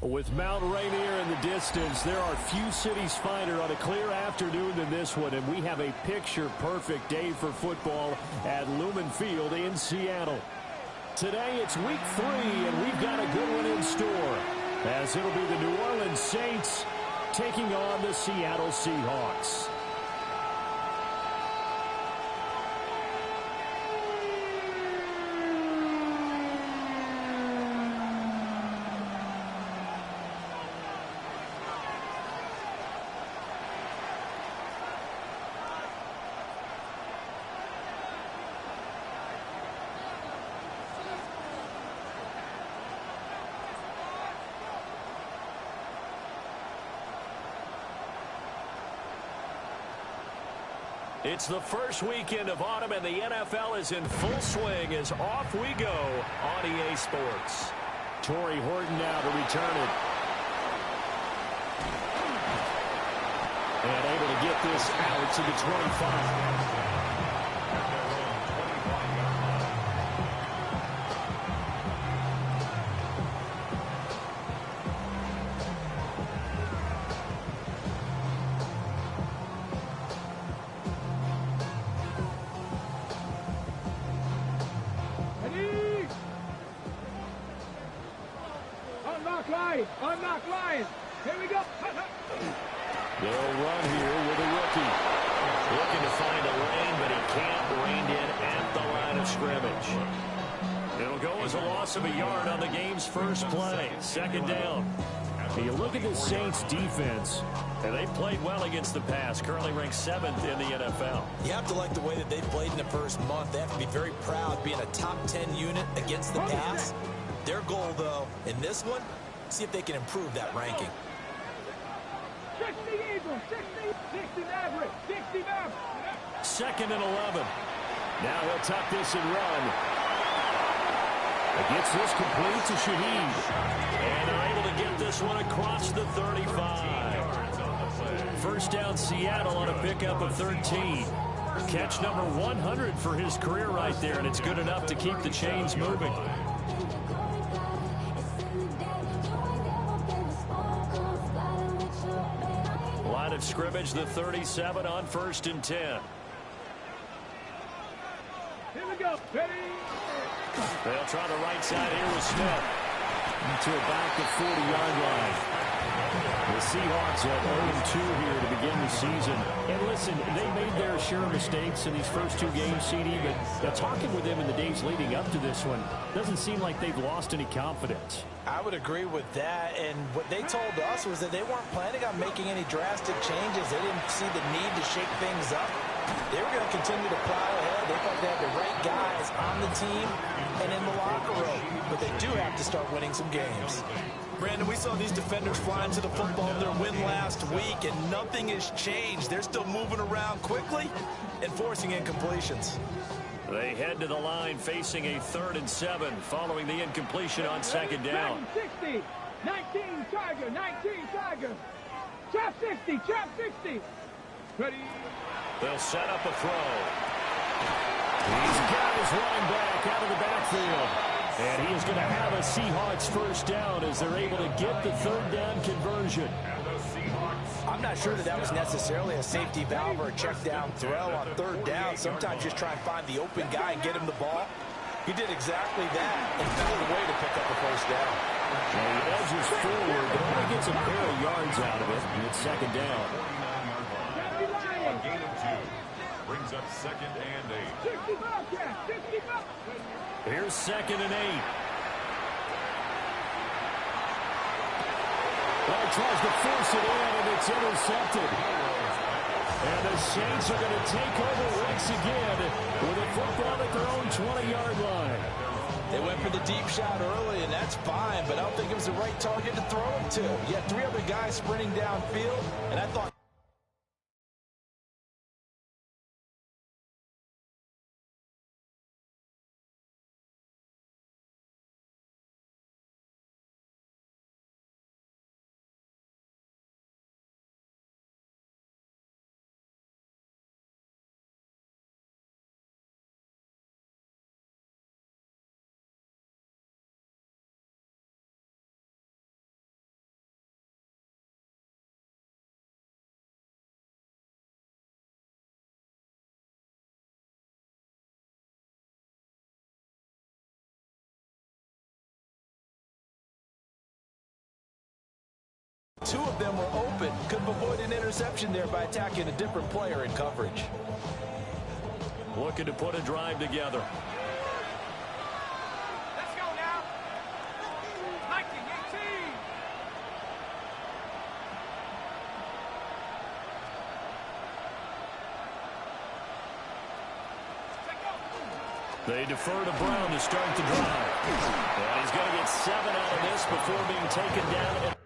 With Mount Rainier in the distance, there are few cities finer on a clear afternoon than this one, and we have a picture-perfect day for football at Lumen Field in Seattle. Today, it's week 3, and we've got a good one in store, as it'll be the New Orleans Saints taking on the Seattle Seahawks. It's the first weekend of autumn, and the NFL is in full swing as off we go on EA Sports. Torrey Horton now to return it. And able to get this out to the 25. Unlock line. Here we go. They'll run here with a rookie. Looking to find a lane, but he can't rein in at the line of scrimmage. It'll go as a loss of a yard on the game's first play. Second down. You look at the Saints defense, and they played well against the pass, currently ranked 7th in the NFL. You have to like the way that they played in the first month. They have to be very proud being a top 10 unit against the pass. Their goal, though, in this one, see if they can improve that ranking. 60 Eagles, 60 Maverick, 60 Maverick. Second and 11. Now he'll tuck this and run. Gets this complete to Shaheed. And they're able to get this one across the 35. First down Seattle on a pickup of 13. Catch number 100 for his career right there, and it's good enough to keep the chains moving. Line of scrimmage, the 37 on 1st and 10. Here we go. Ready? They'll try the right side here with Smith. To about the 40-yard line. The Seahawks at 0-2 here to begin the season. And listen, they made their share of mistakes in these first 2 games, CD, but talking with them in the days leading up to this one, doesn't seem like they've lost any confidence. I would agree with that, and what they told us was that they weren't planning on making any drastic changes. They didn't see the need to shake things up. They were going to continue to plow ahead. They thought they had the right guys on the team and in the locker room, but they do have to start winning some games. Brandon, we saw these defenders flying to the football in their win last week, and nothing has changed. They're still moving around quickly and forcing incompletions. They head to the line facing a 3rd and 7 following the incompletion on second down. 60, 19 Tiger, 19 Tiger. Trap 60, trap 60. Ready? They'll set up a throw. He's got his running back out of the backfield. And he is going to have a Seahawks first down as they're able to get the 3rd down conversion. I'm not sure that was necessarily a safety valve or a check down throw on 3rd down. Sometimes just try and find the open guy and get him the ball. He did exactly that and found a way to pick up the first down. And he edges forward, but only gets a pair of yards out of it, and it's second down. A gain of 2 brings up 2nd and 8. 65. Here's 2nd and 8. Well, he tries to force it in, and it's intercepted. And the Saints are going to take over once again with a football at their own 20-yard line. They went for the deep shot early, and that's fine, but I don't think it was the right target to throw it to. You had 3 other guys sprinting downfield, and I thought two of them were open. Could have avoided an interception there by attacking a different player in coverage. Looking to put a drive together. Let's go now. 1918. They defer to Brown to start the drive. And he's going to get 7 out of this before being taken down.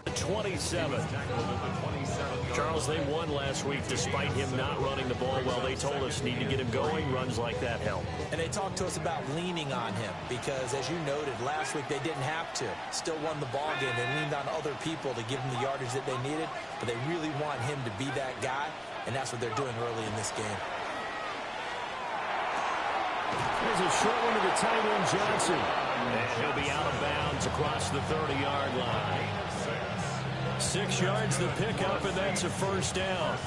The 27. Charles, they won last week despite him not running the ball well. They told us need to get him going. Runs like that help. And they talked to us about leaning on him because, as you noted, last week they didn't have to. Still won the ball game. They leaned on other people to give them the yardage that they needed, but they really want him to be that guy, and that's what they're doing early in this game. There's a short one to the tight end, Johnson. And he'll be out of bounds across the 30-yard line. 6 yards the pickup, and that's a first down.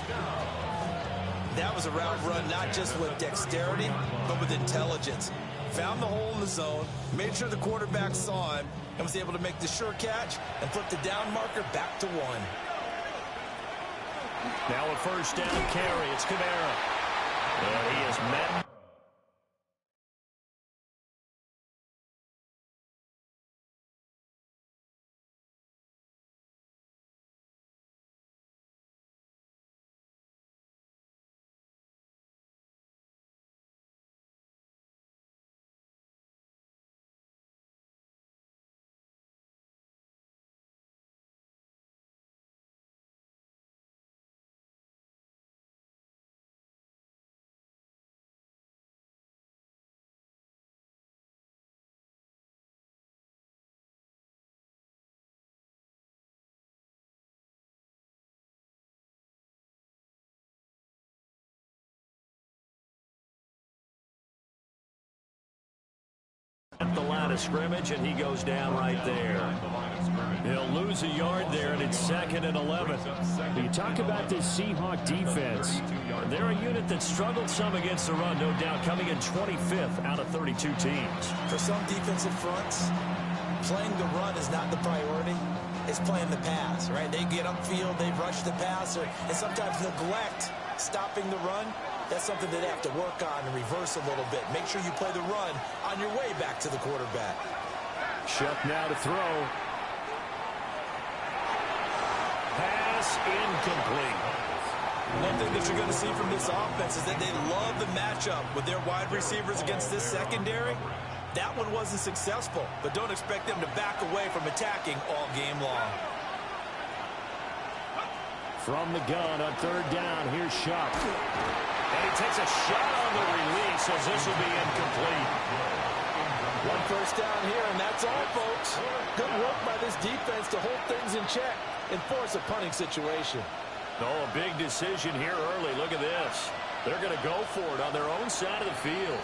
That was a route run not just with dexterity, but with intelligence. Found the hole in the zone, made sure the quarterback saw him, and was able to make the sure catch and flip the down marker back to 1. Now a first down carry. It's Kamara. And he is met. At the line of scrimmage, and he goes down right there. He'll lose a yard there, and it's 2nd and 11. You talk about this Seahawk defense. They're a unit that struggled some against the run, no doubt, coming in 25th out of 32 teams. For some defensive fronts, playing the run is not the priority. It's playing the pass, right? They get upfield, they rush the passer, and sometimes neglect stopping the run. That's something that they have to work on and reverse a little bit. Make sure you play the run on your way back to the quarterback. Shuck now to throw. Pass incomplete. One thing that you're going to see from this offense is that they love the matchup with their wide receivers against this secondary. That one wasn't successful, but don't expect them to back away from attacking all game long. From the gun on third down, here's Shuck. And he takes a shot on the release as this will be incomplete. One first down here, and that's all, folks. Good work by this defense to hold things in check and force a punting situation. Oh, a big decision here early. Look at this. They're going to go for it on their own side of the field.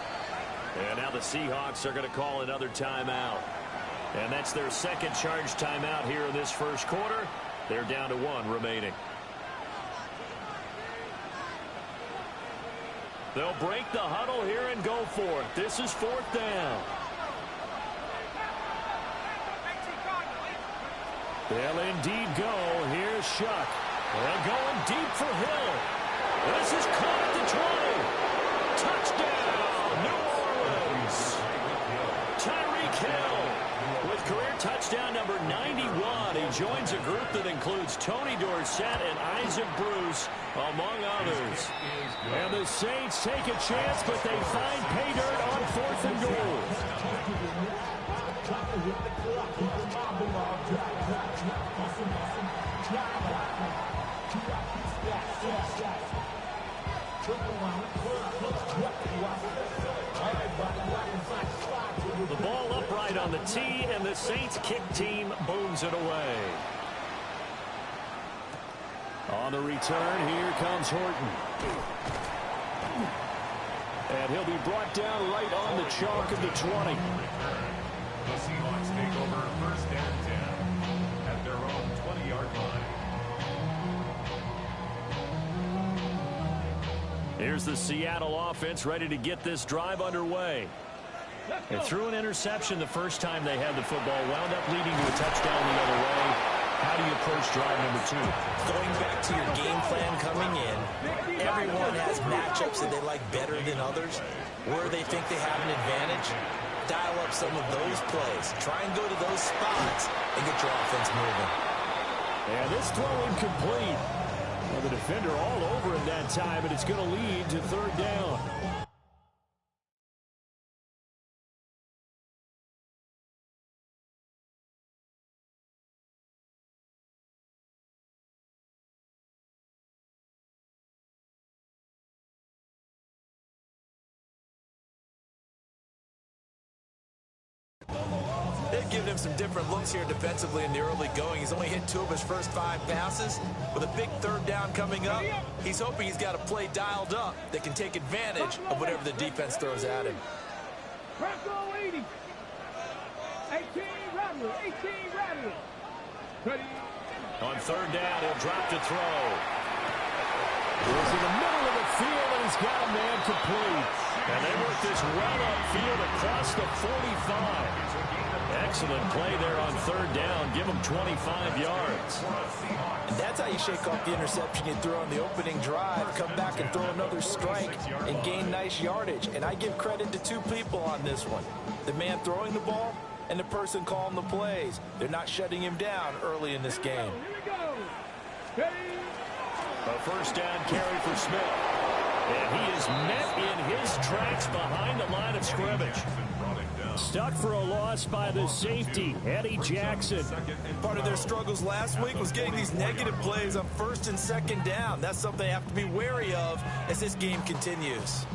And now the Seahawks are going to call another timeout. And that's their second charge timeout here in this first quarter. They're down to 1 remaining. They'll break the huddle here and go for it. This is 4th down. They'll indeed go. Here's Shuck. They're going deep for Hill. This is caught at the 20. Touchdown, New Orleans. Tyreek Hill with career touchdown number 91. He joins a group that includes Tony Dorsett and Isaac Bruce, among others. And the Saints take a chance, but they find pay dirt on 4th and goal. The ball upright on the tee, and the Saints kick team booms it away. On the return, here comes Horton. And he'll be brought down right on the chalk of the 20. The Seahawks take over 1st and 10 at their own 20-yard line. Here's the Seattle offense ready to get this drive underway. They threw an interception the first time they had the football, wound up leading to a touchdown the other way. How do you approach drive number 2? Going back to your game plan coming in, everyone has matchups that they like better than others. Where they think they have an advantage, dial up some of those plays. Try and go to those spots and get your offense moving. And this throw incomplete. Well, the defender all over it that time, and it's going to lead to 3rd down. They've given him some different looks here defensively in the early going. He's only hit 2 of his first 5 passes. With a big 3rd down coming up, he's hoping he's got a play dialed up that can take advantage of whatever the defense throws at him. Bronco 80. 18 Rattler. 18 Rattler. Ready. On 3rd down, he'll drop to throw. He's in the middle of the field, and he's got a man complete. And they work this well upfield across the 45. Excellent play there on 3rd down. Give him 25 yards. And that's how you shake off the interception you threw on the opening drive. Come back and throw another strike and gain nice yardage. And I give credit to 2 people on this one. The man throwing the ball and the person calling the plays. They're not shutting him down early in this game. Here we go. Ready. A 1st down carry for Smith. And he is met in his tracks behind the line of scrimmage. Stuck for a loss by the safety, Eddie Jackson. Part of their struggles last week was getting these negative plays on 1st and 2nd down. That's something they have to be wary of as this game continues.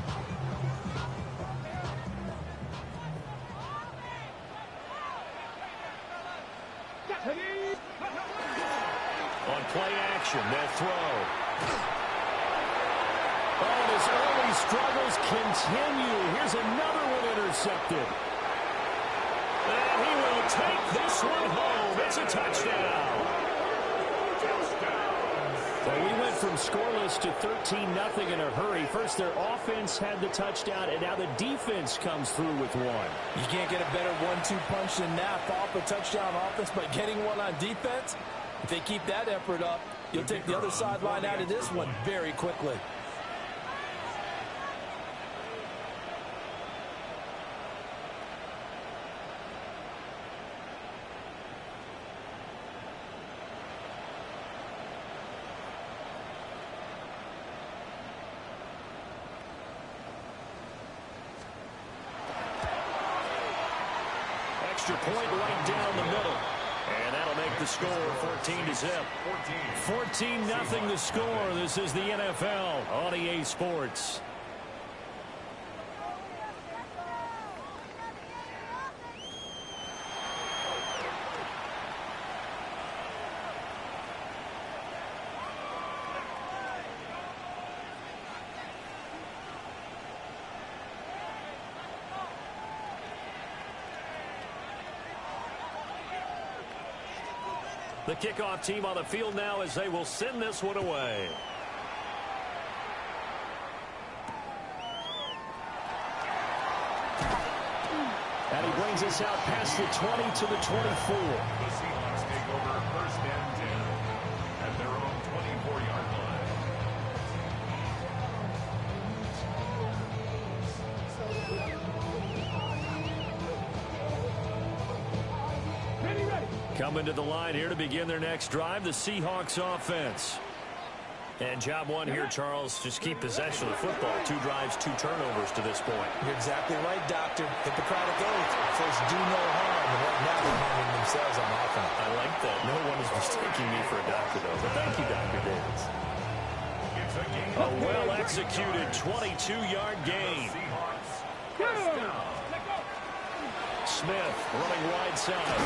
On play action, they'll throw. Oh, his early struggles continue. Here's another one intercepted. And he will take this one home. It's a touchdown. Well, we went from scoreless to 13-0 in a hurry. First, their offense had the touchdown, and now the defense comes through with one. You can't get a better 1-2 punch than that. Off a touchdown offense by getting one on defense. If they keep that effort up, you'll take the other sideline out of this one very quickly. extra point right down the middle. And that'll make the score 14-0. 14-0 the score. This is the NFL on EA Sports. The kickoff team on the field now as they will send this one away. And he brings us out past the 20 to the 24. The Seahawks take over first and 10 at their own 24-yard line. Ready, ready. Coming to the line here to begin their next drive, the Seahawks offense. And job one here, Charles, just keep possession of the football. 2 drives, 2 turnovers to this point. You're exactly right, Doctor. Hippocratic oath. First, do no harm. And right now, they're harming themselves on offense. I like that. No one is mistaking me for a doctor, though. But thank you, Dr. Davis. It's a game. A well-executed 22-yard gain. Smith running wide side.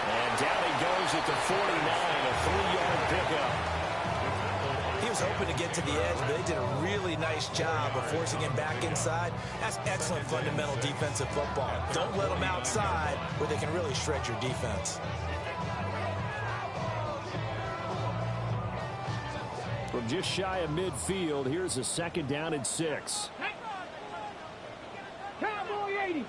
And down he goes at the 49, a 3-yard pickup. He was hoping to get to the edge, but they did a really nice job of forcing him back inside. That's excellent fundamental defensive football. Don't let them outside where they can really shred your defense. From just shy of midfield, here's a 2nd down and 6. Cowboy 80.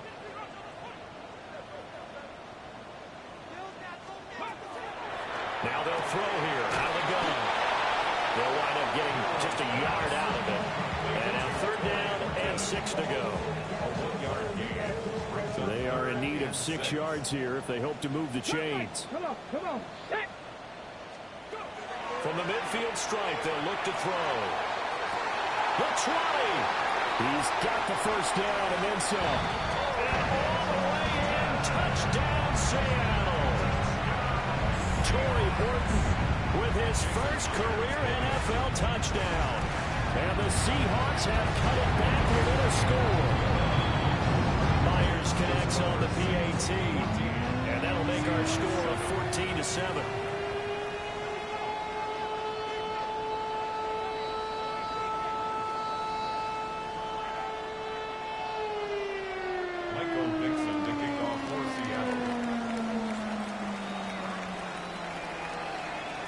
Now they'll throw here out of the gun. They'll wind up getting just a yard out of it. And now 3rd down and 6 to go. They are in need of 6 yards here if they hope to move the chains. Come on, come on. Set. From the midfield stripe, they'll look to throw. The try. He's got the 1st down and then some. And all the way in. Touchdown, Seattle. Torrey Burton with his first career NFL touchdown. And the Seahawks have cut it back within a score. Myers connects on the PAT. And that'll make our score of 14-7.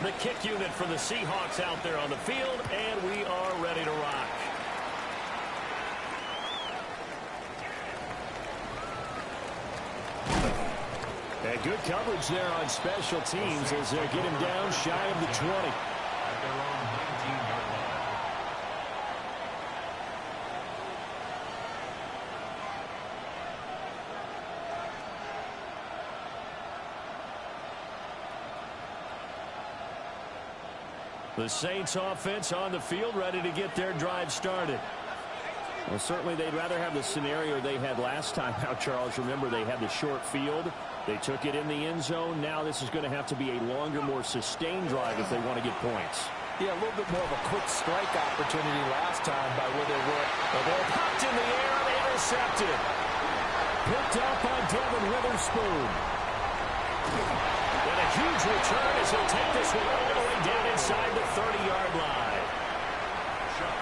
The kick unit for the Seahawks out there on the field, and we are ready to rock. And good coverage there on special teams as they get him down shy of the 20. At their own 19-yard line. The Saints offense on the field ready to get their drive started. Well, certainly they'd rather have the scenario they had last time out, Charles. Remember, they had the short field. They took it in the end zone. Now this is going to have to be a longer, more sustained drive if they want to get points. Yeah, a little bit more of a quick strike opportunity last time by where they were. The ball popped in the air and intercepted. Picked up by Devin Witherspoon. And a huge return as he'll take this one all the way down inside the 30-yard line.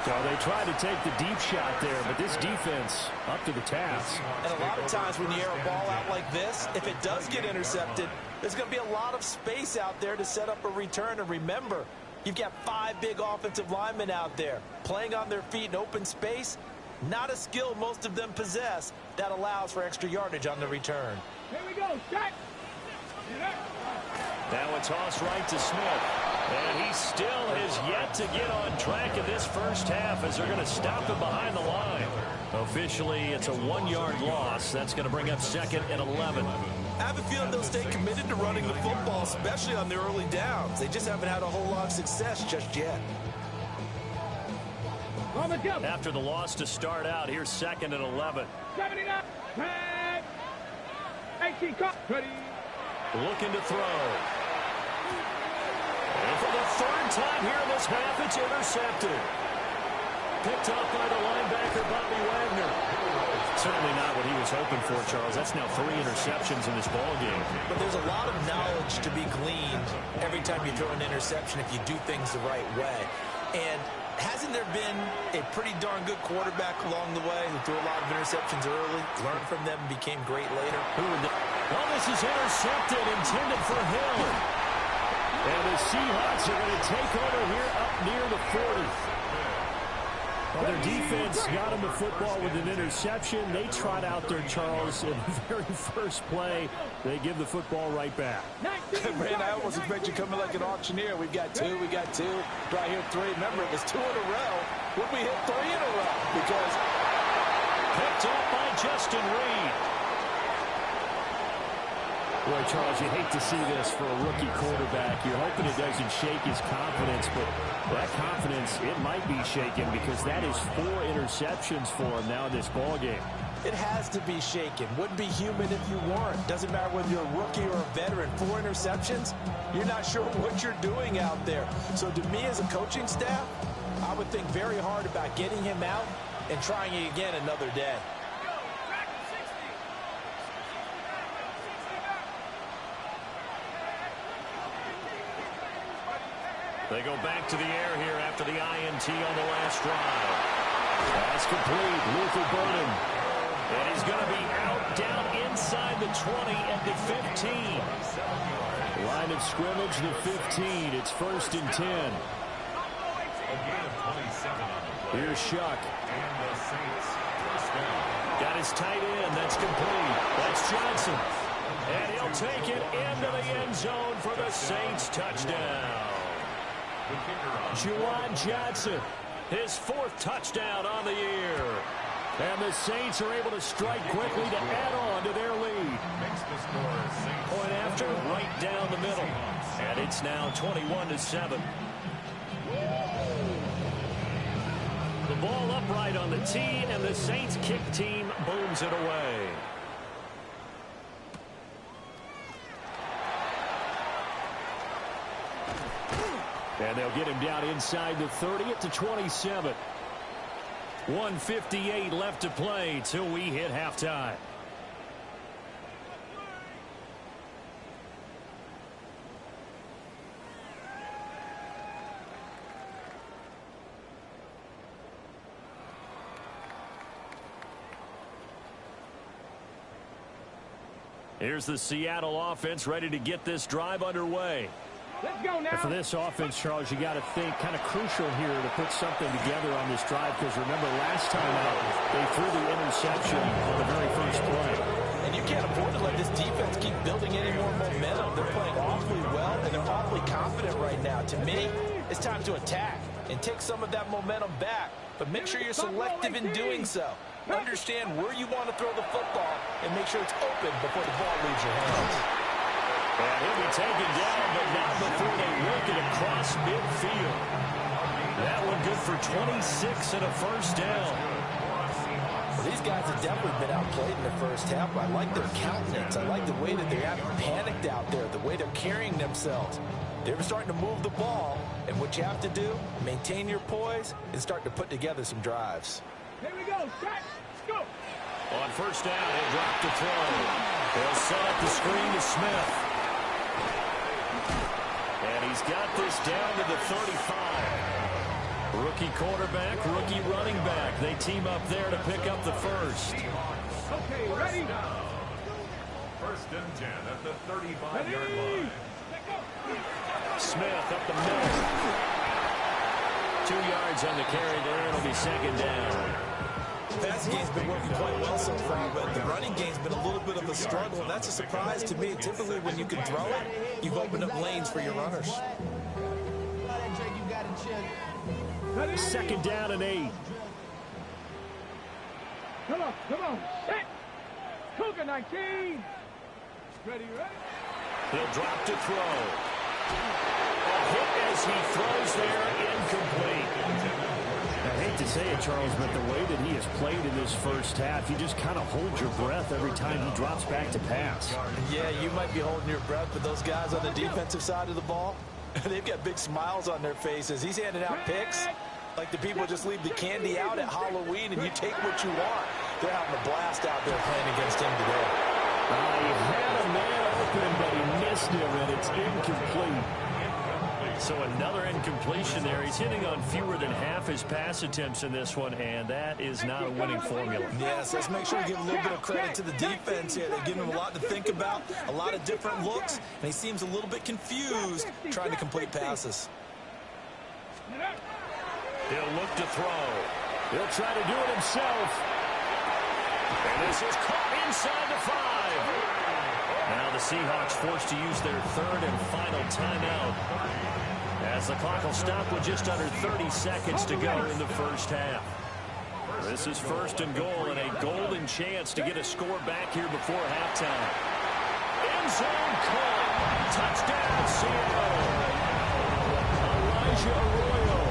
So they tried to take the deep shot there, but this defense up to the task. And a lot of times when you air a ball out like this, if it does get intercepted, there's going to be a lot of space out there to set up a return. And remember, you've got 5 big offensive linemen out there playing on their feet in open space. Not a skill most of them possess that allows for extra yardage on the return. Here we go. Shot. Now a toss right to Smith. And he still has yet to get on track in this first half as they're going to stop him behind the line. Officially, it's a 1-yard loss. That's going to bring up 2nd and 11. I have a feeling they'll stay committed to running the football, especially on their early downs. They just haven't had a whole lot of success just yet. After the loss to start out, here's 2nd and 11. 79. Tag. 8. Penalty call. Ready. Looking to throw. And for the third time here in this half, it's intercepted. Picked up by the linebacker, Bobby Wagner. Certainly not what he was hoping for, Charles. That's now 3 interceptions in this ball game. But there's a lot of knowledge to be gleaned every time you throw an interception if you do things the right way. And hasn't there been a pretty darn good quarterback along the way who threw a lot of interceptions early, learned from them, and became great later? Well, this is intercepted, intended for Hill. And the Seahawks are going to take over here up near the 40. Well, their defense got him the football with an interception. They trot out there, Charles, in the very first play. They give the football right back. Man, I almost expect you coming like an auctioneer. We've got 2, we got 2. Right here, 3. Remember, it was 2 in a row. Would we hit 3 in a row? Because picked up by Justin Reed. Boy, Charles, you hate to see this for a rookie quarterback. You're hoping it doesn't shake his confidence, but that confidence, it might be shaken because that is 4 interceptions for him now in this ball game. it has to be shaken. Wouldn't be human if you weren't. Doesn't matter whether you're a rookie or a veteran. 4 interceptions, you're not sure what you're doing out there. So to me as a coaching staff, I would think very hard about getting him out and trying it again another day. They go back to the air here after the INT on the last drive. Pass complete. Luther Burden. And he's going to be out down inside the 20 at the 15. Line of scrimmage, the 15. It's 1st and 10. Here's Shuck. Got his tight end. That's complete. That's Johnson. And he'll take it into the end zone for the Saints touchdown. Juwan Johnson, his 4th touchdown on the year. And the Saints are able to strike quickly to add on to their lead. Point after, right down the middle. And it's now 21-7. The ball upright on the tee, and the Saints kick team booms it away. And they'll get him down inside the 30 at the 27. 1:58 left to play till we hit halftime. Here's the Seattle offense ready to get this drive underway. Let's go now. And for this offense, Charles, you got to think kind of crucial here to put something together on this drive, because remember last time out they threw the interception on the very first play. And you can't afford to let this defense keep building any more momentum. They're playing awfully well, and they're awfully confident right now. To me, it's time to attack and take some of that momentum back, but make sure you're selective in doing so. Understand where you want to throw the football and make sure it's open before the ball leaves your hands. And he'll be taken down, but not before they work it across midfield. That one good for 26 and a first down. Well, these guys have definitely been outplayed in the first half. I like their countenance. I like the way that they haven't panicked out there, the way they're carrying themselves. They're starting to move the ball, and what you have to do, maintain your poise and start to put together some drives. Here we go. Shot. Go. On first down, he'll drop to throw. They'll set up the screen to Smith. And he's got this down to the 35. Rookie quarterback, rookie running back. They team up there to pick up the first. Okay, ready? 1st and 10 at the 35-yard line. Smith up the middle. 2 yards on the carry there. It'll be 2nd down. The passing game's been working quite well so far, but the running game's been a little bit of a struggle, and that's a surprise to me. Typically, when you can throw it, you've opened up lanes for your runners. 2nd down and 8. Come on, come on. Set. Cougar 19. Ready, ready? He'll drop to throw. A hit as he throws there, incomplete. I hate to say it, Charles, but the way that he has played in this first half, you just kind of hold your breath every time he drops back to pass. Yeah, you might be holding your breath, but those guys on the defensive side of the ball, they've got big smiles on their faces. He's handing out picks like the people just leave the candy out at Halloween and you take what you want. They're having a blast out there playing against him today. He had a man open, but he missed him, and it's incomplete. So another incompletion there. He's hitting on fewer than half his pass attempts in this one, and that is not a winning formula. Yes, let's make sure we give a little bit of credit to the defense here. They've given him a lot to think about, a lot of different looks, and he seems a little bit confused trying to complete passes. He'll look to throw. He'll try to do it himself. And this is caught inside the 5. Now the Seahawks forced to use their third and final timeout, as the clock will stop with just under 30 seconds to go in the first half. This is first and goal, and a golden chance to get a score back here before halftime. End zone caught. Touchdown, Seattle. Elijah Arroyo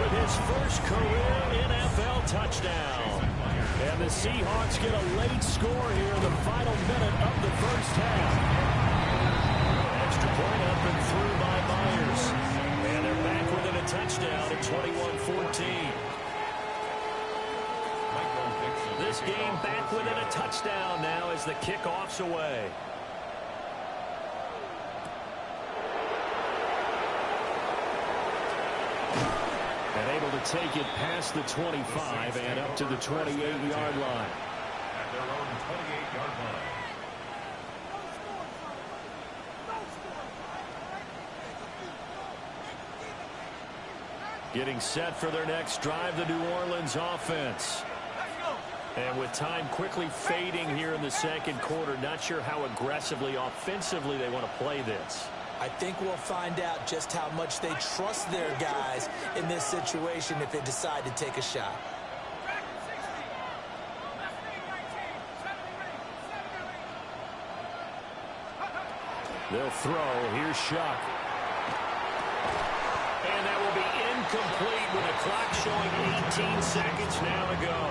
with his first career NFL touchdown. And the Seahawks get a late score here in the final minute of the first half. Extra point up and through by Myers. And they're back within a touchdown at 21-14. This game back within a touchdown now as the kickoff's away. And able to take it past the 25 and up to the 28-yard line. At their own 28-yard line. Getting set for their next drive, the New Orleans offense. And with time quickly fading here in the second quarter, not sure how aggressively, offensively they want to play this. I think we'll find out just how much they trust their guys in this situation if they decide to take a shot. They'll throw. Here's Shuck. And that will be incomplete with the clock showing 18 seconds now to go.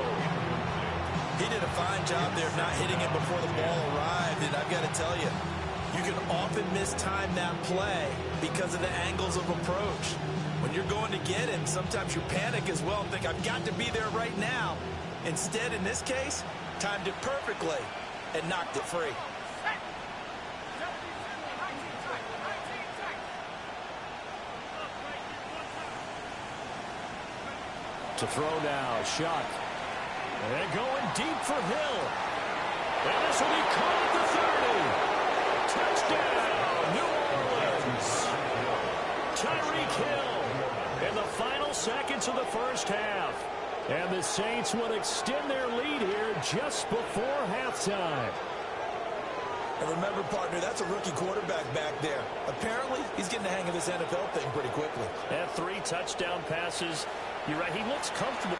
He did a fine job there of not hitting it before the ball arrived, and I've got to tell you, you can often mistime that play because of the angles of approach. When you're going to get him, sometimes you panic as well and think, I've got to be there right now. Instead, in this case, timed it perfectly and knocked it free. To throw now, Shuck. And going deep for Hill. And this will be caught at the 30. Touchdown, New Orleans. Tyreek Hill in the final seconds of the first half. And the Saints will extend their lead here just before halftime. And remember, partner, that's a rookie quarterback back there. Apparently, he's getting the hang of this NFL thing pretty quickly. Had 3 touchdown passes. You're right, he looks comfortable.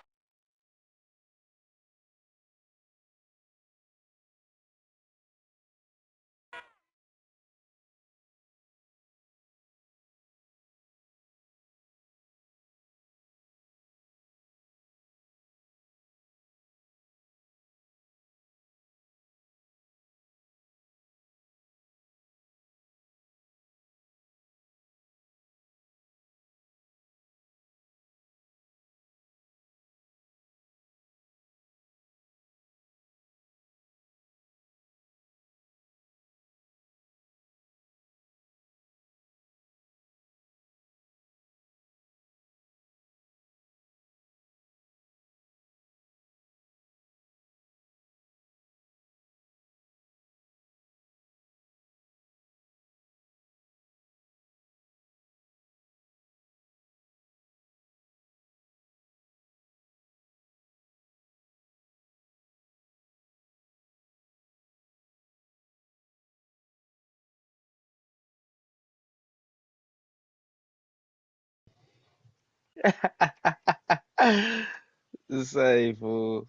Say, fool.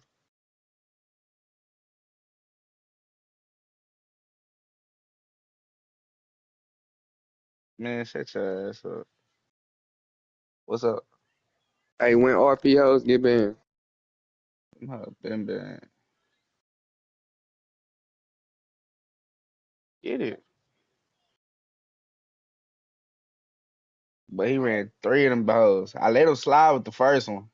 Man, shut your ass up. What's up? Hey, when RPOs get banned, Been. get it. But he ran three of them balls. I let him slide with the first one.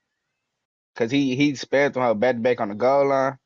Cause he spared them back to back on the goal line.